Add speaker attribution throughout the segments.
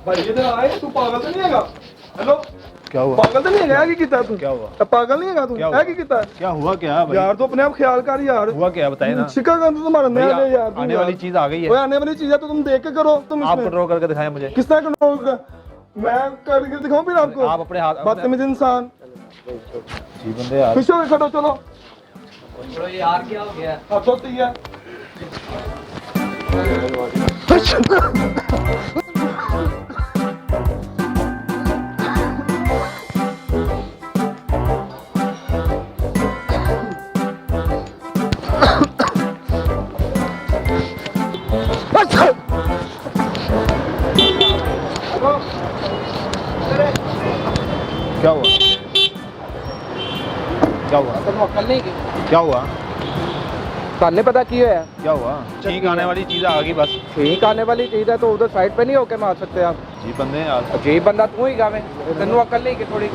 Speaker 1: भाई इधर आए, तू पागल तो नहीं हैगा? हेलो,
Speaker 2: क्या हुआ?
Speaker 1: पागल तो नहीं हैगा? क्या कीता तू?
Speaker 2: क्या हुआ?
Speaker 1: पागल नहीं हैगा तू? क्या कीता?
Speaker 2: क्या हुआ? क्या भाई?
Speaker 1: यार तो अपने आप ख्याल कर यार।
Speaker 2: हुआ क्या बताए ना।
Speaker 1: शिका का तुम्हारा नया यार,
Speaker 2: आने वाली चीज आ गई है।
Speaker 1: ओए आने वाली चीज है तो तुम देख के करो। तुम
Speaker 2: आप कंट्रोल करके दिखाएं मुझे।
Speaker 1: किस तरह कंट्रोल कर? मैं करके दिखाऊं फिर आपको?
Speaker 2: आप अपने हाथ
Speaker 1: बदतमीज इंसान।
Speaker 2: जी बंदे यार,
Speaker 1: पीछे होके खड़ो, चलो
Speaker 3: चलो यार, क्या हो गया?
Speaker 1: अब सोती है।
Speaker 2: क्या हुआ? क्या हुआ?
Speaker 3: अकल नहीं की?
Speaker 2: क्या हुआ?
Speaker 3: ताने पता की है?
Speaker 2: क्या हुआ? ठीक आने वाली चीज आ गई बस।
Speaker 3: ठीक आने वाली चीज है तो उधर साइड पे नहीं होके मार सकते आप?
Speaker 2: जी बंदे यार,
Speaker 3: जी बंदा तू ही गावे, तेनू अकल नहीं की थोड़ी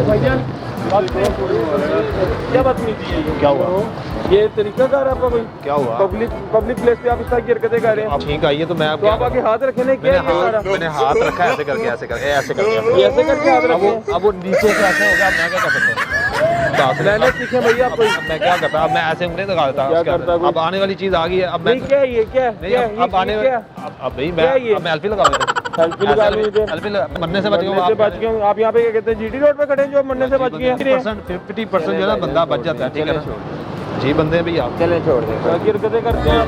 Speaker 1: भाईजान क्या बात नहीं थी?
Speaker 2: क्या हुआ?
Speaker 1: ये तरीका कार आपका भाई?
Speaker 2: क्या हुआ?
Speaker 1: पब्लिक प्लेस पे आप इस तरह की हरकतें कर रहे हैं।
Speaker 2: आप ठीक आइए तो मैं
Speaker 1: तो आप आगे हाथ रखे नहीं क्या?
Speaker 2: मैंने हाथ रखा है ऐसे करके, ऐसे करके, ऐसे करके,
Speaker 1: ऐसे करके हाथ रखे।
Speaker 2: अब वो नीचे से ऐसे हो गया। मैं क्या कर सकता हूँ?
Speaker 1: मैंने सीखे भैया आपको।
Speaker 2: मैं क्या करता? अब मैं ऐसे उंगली लगा देता हूँ। अब आने वाली चीज आ गई है। अब मैं
Speaker 1: क्या ये क्या
Speaker 2: अब आने अब भाई मैं एलपी लगा देता हूँ। एलपी मरने से बच गया।
Speaker 1: आप यहाँ पे क्या कहते हैं, जीटी रोड पे खड़े हैं जो मरने से बच गए हैं।
Speaker 2: 50% जो है ना बंदा बच जाता है। ठीक है ना जी बंदे भी आप
Speaker 3: चले छोड़ दे।
Speaker 1: हरकतें करते हैं आप।